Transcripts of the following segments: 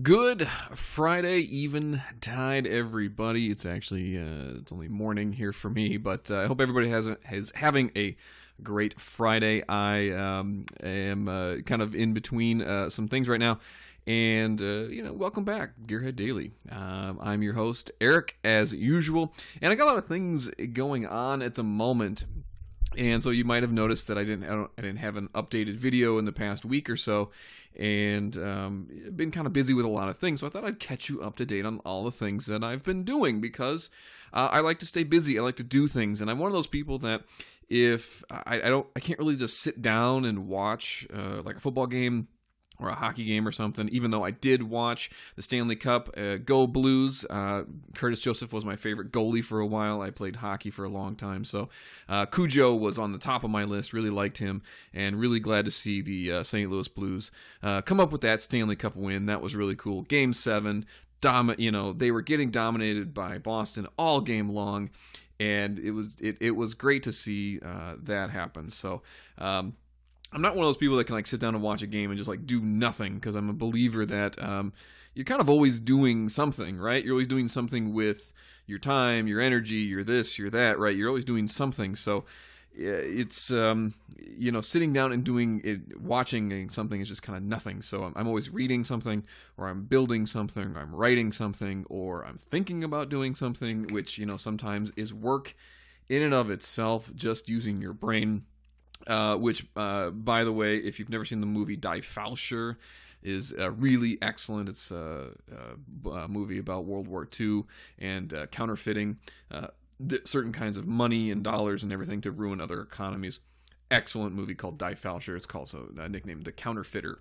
Good Friday eventide, everybody. It's actually it's only morning here for me, but I hope everybody is having a great Friday. I am kind of in between some things right now, and welcome back, Gearhead Daily. I'm your host, Eric, as usual, and I got a lot of things going on at the moment. And so you might have noticed that I didn't have an updated video in the past week or so, and been kind of busy with a lot of things. So I thought I'd catch you up to date on all the things that I've been doing because I like to stay busy. I like to do things, and I'm one of those people that if I can't really just sit down and watch like a football game or a hockey game or something, even though I did watch the Stanley Cup. Go Blues. Curtis Joseph was my favorite goalie for a while. I played hockey for a long time. So Cujo was on the top of my list. Really liked him, and really glad to see the St. Louis Blues come up with that Stanley Cup win. That was really cool. Game 7, they were getting dominated by Boston all game long, and it was great to see that happen. So I'm not one of those people that can sit down and watch a game and just do nothing, because I'm a believer that you're kind of always doing something, right? You're always doing something with your time, your energy, your this, your that, right? You're always doing something. So it's sitting down and doing it, watching something is just kind of nothing. So I'm always reading something, or I'm building something, or I'm writing something, or I'm thinking about doing something, which sometimes is work in and of itself, just using your brain. Which, by the way, if you've never seen the movie Die Fallscher, is really excellent. It's a movie about World War II and counterfeiting certain kinds of money and dollars and everything to ruin other economies. Excellent movie called Die Fallscher. It's also nicknamed The Counterfeiter,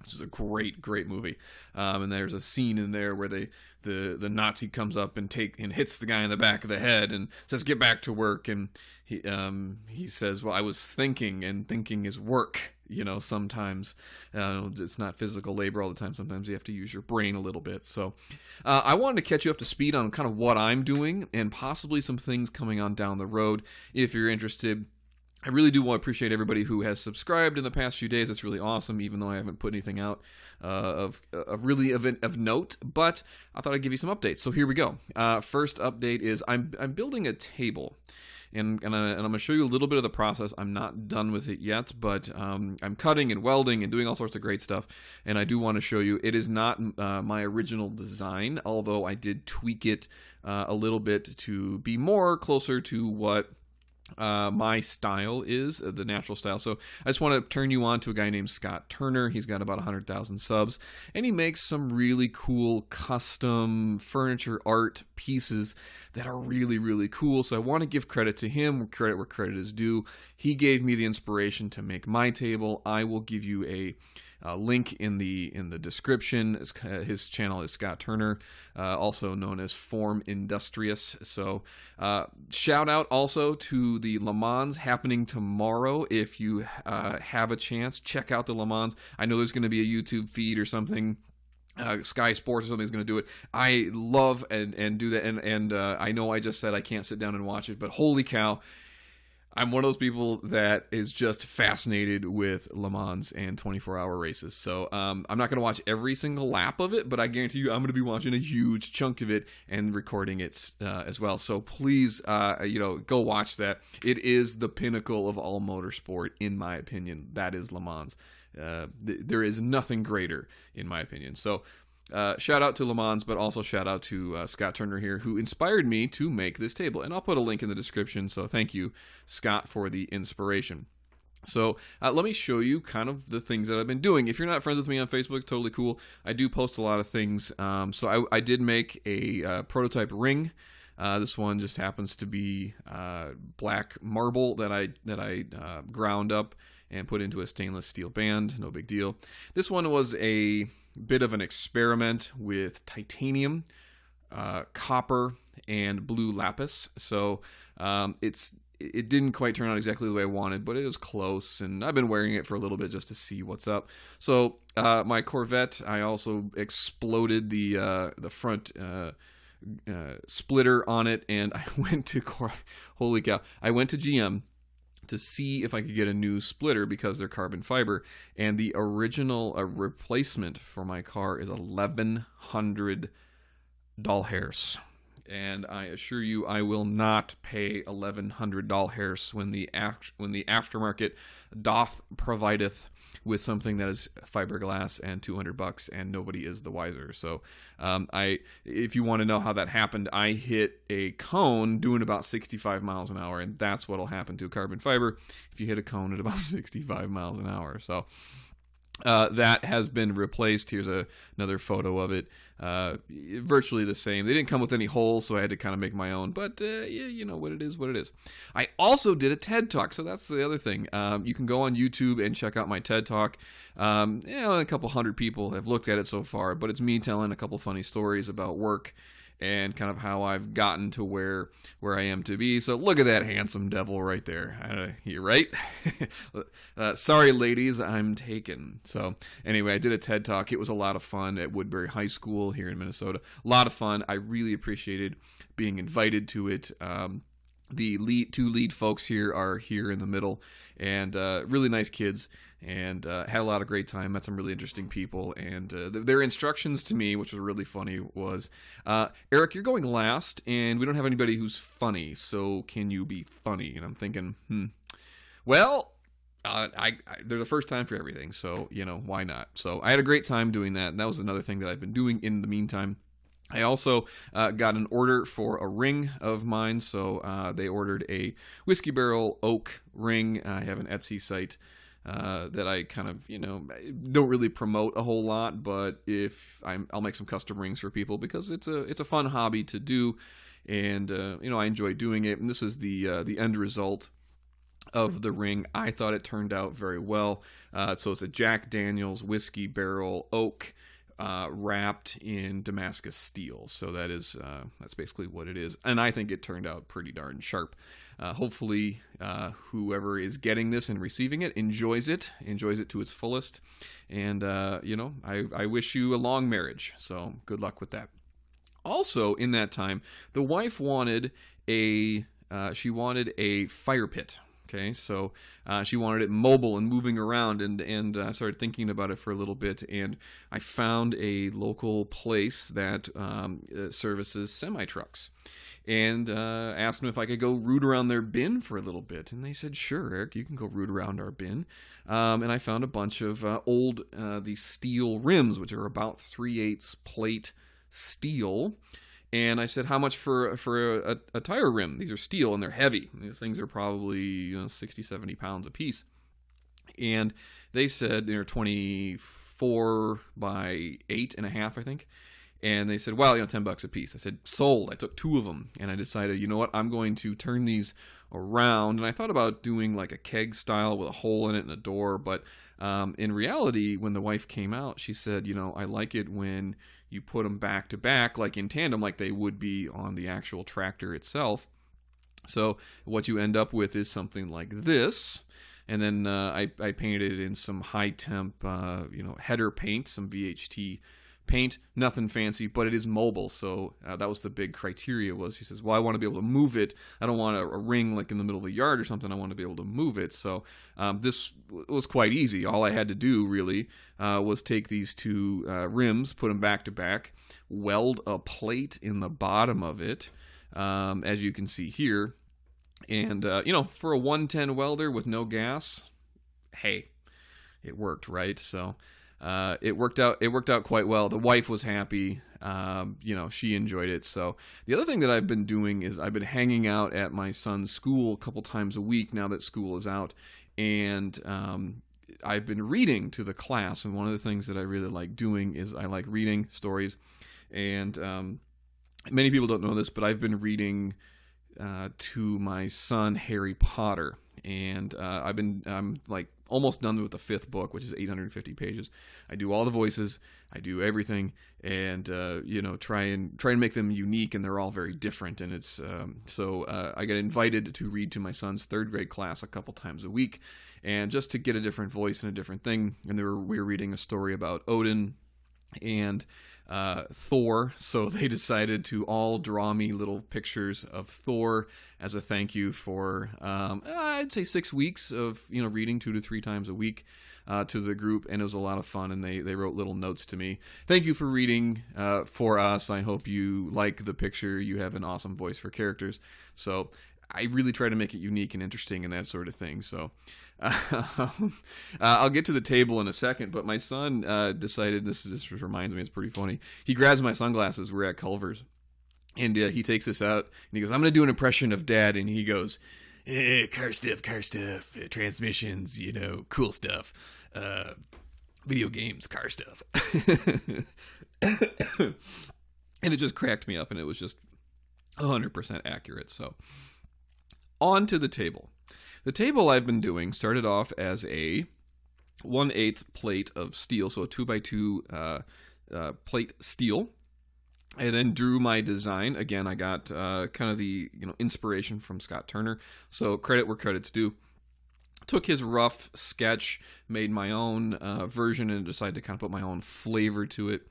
which is a great movie. And there's a scene in there where the Nazi comes up and hits the guy in the back of the head and says, "Get back to work." And he says, "Well, I was thinking, and thinking is work." Sometimes it's not physical labor all the time. Sometimes you have to use your brain a little bit. So I wanted to catch you up to speed on kind of what I'm doing and possibly some things coming on down the road if you're interested. I really do want to appreciate everybody who has subscribed in the past few days. That's really awesome, even though I haven't put anything out of note. But I thought I'd give you some updates. So here we go. First update is I'm building a table, and I'm going to show you a little bit of the process. I'm not done with it yet, but I'm cutting and welding and doing all sorts of great stuff. And I do want to show you. It is not my original design, although I did tweak it a little bit to be more closer to what my style is, the natural style. So I just want to turn you on to a guy named Scott Turner. He's got about 100,000 subs, and he makes some really cool custom furniture art pieces that are really cool. So I want to give credit to him, credit where credit is due. He gave me the inspiration to make my table. I will give you a link in the description. His channel is Scott Turner, also known as Form Industrious. So shout out also to the Le Mans happening tomorrow. If you have a chance, check out the Le Mans. I know there's going to be a YouTube feed or something. Sky Sports or something is going to do it. I love and do that, and I know I just said I can't sit down and watch it, but holy cow, I'm one of those people that is just fascinated with Le Mans and 24-hour races. So I'm not going to watch every single lap of it, but I guarantee you I'm going to be watching a huge chunk of it and recording it as well. So please, go watch that. It is the pinnacle of all motorsport, in my opinion. That is Le Mans. There is nothing greater, in my opinion. So shout out to Le Mans, but also shout out to Scott Turner here, who inspired me to make this table. And I'll put a link in the description, so thank you, Scott, for the inspiration. So let me show you kind of the things that I've been doing. If you're not friends with me on Facebook, totally cool. I do post a lot of things. So I did make a prototype ring. This one just happens to be black marble that I ground up and put into a stainless steel band. No big deal. This one was a bit of an experiment with titanium, copper, and blue lapis. So it didn't quite turn out exactly the way I wanted, but it was close, and I've been wearing it for a little bit just to see what's up. So my Corvette, I also exploded the front splitter on it, and I went to holy cow, I went to GM to see if I could get a new splitter because they're carbon fiber. And the original replacement for my car is 1,100 dollars. And I assure you, I will not pay 1,100 dollars when the aftermarket doth provideth with something that is fiberglass and $200, and nobody is the wiser. So, if you want to know how that happened, I hit a cone doing about 65 miles an hour, and that's what'll happen to carbon fiber if you hit a cone at about 65 miles an hour. So. That has been replaced. Here's another photo of it. Virtually the same. They didn't come with any holes, so I had to kind of make my own. But yeah, you know what it is. I also did a TED Talk, so that's the other thing. You can go on YouTube and check out my TED Talk. A couple hundred people have looked at it so far, but it's me telling a couple funny stories about work and kind of how I've gotten to where I am to be. So look at that handsome devil right there. You're right. Sorry, ladies, I'm taken. So anyway, I did a TED Talk. It was a lot of fun at Woodbury High School here in Minnesota. A lot of fun. I really appreciated being invited to it. The two lead folks here are here in the middle, and really nice kids, and had a lot of great time, met some really interesting people, and their instructions to me, which was really funny, was, Eric, you're going last, and we don't have anybody who's funny, so can you be funny? And I'm thinking, well, there's a first time for everything, so, why not? So I had a great time doing that, and that was another thing that I've been doing in the meantime. I also got an order for a ring of mine, so they ordered a Whiskey Barrel oak ring. I have an Etsy site that I kind of, don't really promote a whole lot, but I'll make some custom rings for people because it's a fun hobby to do, and I enjoy doing it. And this is the end result of the ring. I thought it turned out very well. So it's a Jack Daniel's Whiskey Barrel oak. Wrapped in Damascus steel. So that's basically what it is. And I think it turned out pretty darn sharp. Hopefully, whoever is getting this and receiving it enjoys it to its fullest. And, I wish you a long marriage. So good luck with that. Also, in that time, the wife wanted a fire pit. Okay, so she wanted it mobile and moving around, and I started thinking about it for a little bit, and I found a local place that services semi-trucks, and asked them if I could go root around their bin for a little bit, and they said, sure, Eric, you can go root around our bin, and I found a bunch of old, these steel rims, which are about 3/8 plate steel. And I said, how much for a tire rim? These are steel, and they're heavy. These things are probably 60, 70 pounds a piece. And they said they're 24 by 8.5, I think. And they said, well, $10 a piece. I said, sold. I took 2 of them. And I decided, you know what, I'm going to turn these around. And I thought about doing like a keg style with a hole in it and a door. But in reality, when the wife came out, she said, I like it when you put them back to back, like in tandem, like they would be on the actual tractor itself. So what you end up with is something like this. And then I painted it in some high temp, header paint, some VHT paint, nothing fancy, but it is mobile. So that was the big criteria. Was she says, well, I want to be able to move it. I don't want a ring like in the middle of the yard or something. I want to be able to move it. So this was quite easy. All I had to do really was take these 2 rims, put them back to back, weld a plate in the bottom of it, as you can see here. And for a 110 welder with no gas, hey, it worked, right? So it worked out quite well. The wife was happy. She enjoyed it. So the other thing that I've been doing is I've been hanging out at my son's school a couple times a week now that school is out, and I've been reading to the class. And one of the things that I really like doing is I like reading stories. And many people don't know this, but I've been reading to my son Harry Potter, and I'm like almost done with the 5th book, which is 850 pages. I do all the voices, I do everything, and try and make them unique, and they're all very different. And it's so I get invited to read to my son's 3rd grade class a couple times a week, and just to get a different voice and a different thing. And we were reading a story about Odin and Thor, so they decided to all draw me little pictures of Thor as a thank you for I'd say 6 weeks of reading 2 to 3 times a week to the group, and it was a lot of fun. And they wrote little notes to me. Thank you for reading for us. I hope you like the picture. You have an awesome voice for characters. So I really try to make it unique and interesting and that sort of thing. So I'll get to the table in a second, but my son decided, this reminds me, it's pretty funny. He grabs my sunglasses. We're at Culver's, and he takes this out, and he goes, I'm going to do an impression of Dad, and he goes, car stuff, transmissions, cool stuff, video games, car stuff. And it just cracked me up, and it was just 100% accurate. So on to the table. The table I've been doing started off as a 1/8 plate of steel, so a 2x2 plate steel. I then drew my design. Again, I got kind of the inspiration from Scott Turner, so credit where credit's due. Took his rough sketch, made my own version, and decided to kind of put my own flavor to it.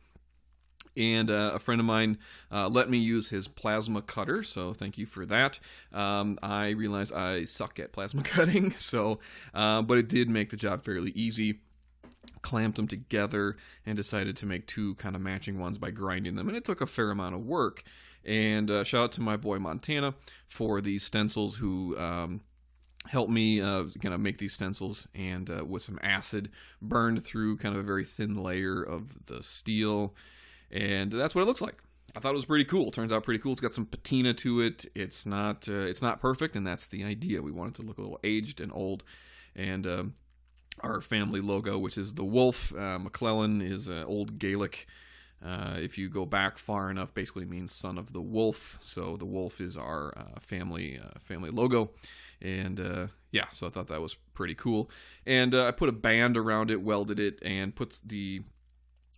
And a friend of mine let me use his plasma cutter, so thank you for that. I realized I suck at plasma cutting, but it did make the job fairly easy. Clamped them together and decided to make 2 kind of matching ones by grinding them, and it took a fair amount of work. And shout out to my boy Montana for these stencils, who helped me kind of make these stencils, and with some acid burned through kind of a very thin layer of the steel. And that's what it looks like. I thought it was pretty cool. Turns out pretty cool. It's got some patina to it. It's not perfect, and that's the idea. We want it to look a little aged and old. And our family logo, which is the wolf, McClellan is old Gaelic. If you go back far enough, basically means son of the wolf. So the wolf is our family logo. And so I thought that was pretty cool. And I put a band around it, welded it, and put the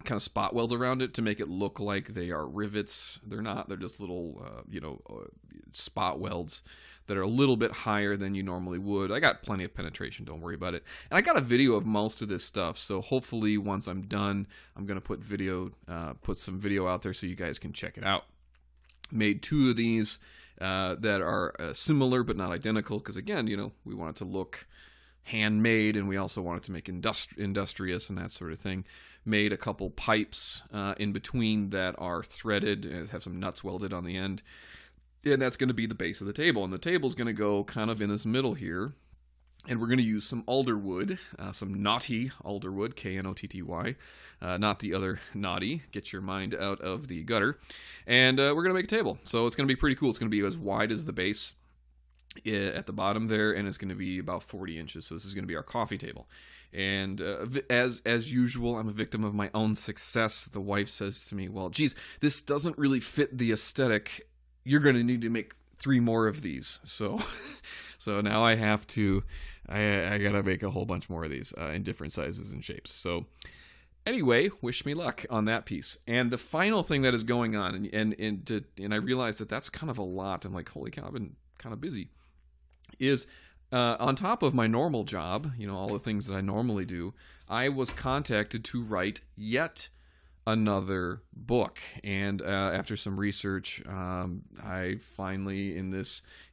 kind of spot welds around it to make it look like they are rivets. They're not. They're just little, spot welds that are a little bit higher than you normally would. I got plenty of penetration. Don't worry about it. And I got a video of most of this stuff. So hopefully once I'm done, I'm going to put some video out there so you guys can check it out. Made 2 of these that are similar but not identical. Because again, we want it to look handmade, and we also wanted to make industrious and that sort of thing. Made a couple pipes in between that are threaded and have some nuts welded on the end, and that's going to be the base of the table. And the table's going to go kind of in this middle here, and we're going to use some alder wood, some knotty alder wood, Knotty, not the other naughty. Get your mind out of the gutter. And we're going to make a table, so it's going to be pretty cool. It's going to be as wide as the base at the bottom there, and it's going to be about 40 inches. So this is going to be our coffee table. And as usual, I'm a victim of my own success. The wife says to me, well, geez, this doesn't really fit the aesthetic. You're going to need to make 3 more of these. So now I have to, I got to make a whole bunch more of these in different sizes and shapes. So anyway, wish me luck on that piece. And the final thing that is going on, and I realized that that's kind of a lot. I'm like, holy cow, I've been kind of busy. Is on top of my normal job, all the things that I normally do, I was contacted to write yet another book. And after some research, I finally, in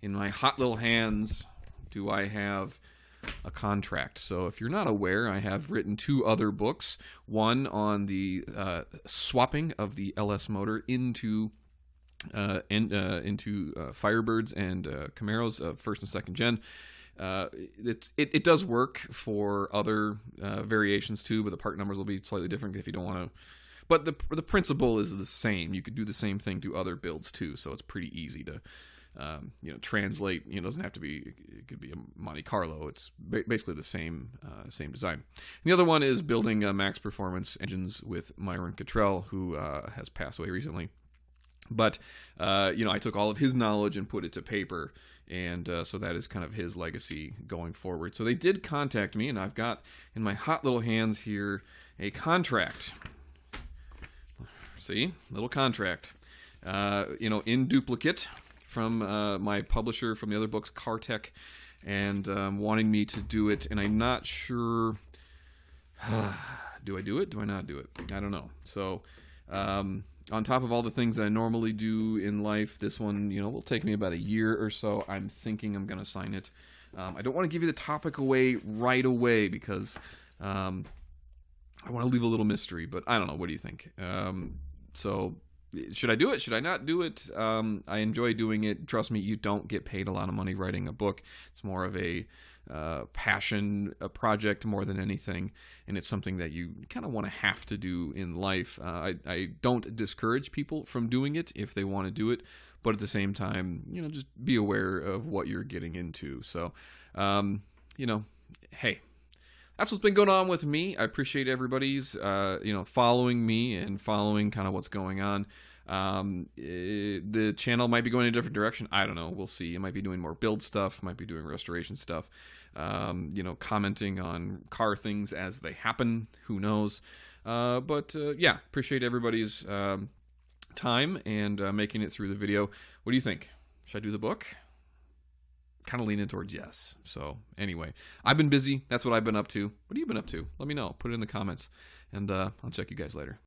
my hot little hands, do I have a contract. So if you're not aware, I have written 2 other books. One on the swapping of the LS motor into Firebirds and Camaros of 1st and 2nd gen. It does work for other variations too, but the part numbers will be slightly different if you don't want to. But the principle is the same. You could do the same thing to other builds too, so it's pretty easy to translate. It doesn't have to be. It could be a Monte Carlo. It's basically the same design. And the other one is building max performance engines with Myron Cottrell, who has passed away recently. But, I took all of his knowledge and put it to paper, and so that is kind of his legacy going forward. So they did contact me, and I've got in my hot little hands here a contract. See? Little contract. In duplicate from my publisher from the other books, Cartech, and wanting me to do it, and I'm not sure... do I do it? Do I not do it? I don't know. So, on top of all the things that I normally do in life, this one, will take me about a year or so. I'm thinking I'm going to sign it. I don't want to give you the topic away right away because I want to leave a little mystery, but I don't know. What do you think? So, should I do it? Should I not do it? I enjoy doing it. Trust me, you don't get paid a lot of money writing a book. It's more of a passion, a project more than anything, and it's something that you kind of want to have to do in life. I don't discourage people from doing it if they want to do it, but at the same time, just be aware of what you're getting into. So, hey, that's what's been going on with me. I appreciate everybody's, following me and following kind of what's going on. The channel might be going in a different direction. I don't know. We'll see. It might be doing more build stuff, might be doing restoration stuff, commenting on car things as they happen. Who knows? But appreciate everybody's time and making it through the video. What do you think? Should I do the book? Kind of leaning towards yes. So anyway, I've been busy. That's what I've been up to. What have you been up to? Let me know. Put it in the comments, and I'll check you guys later.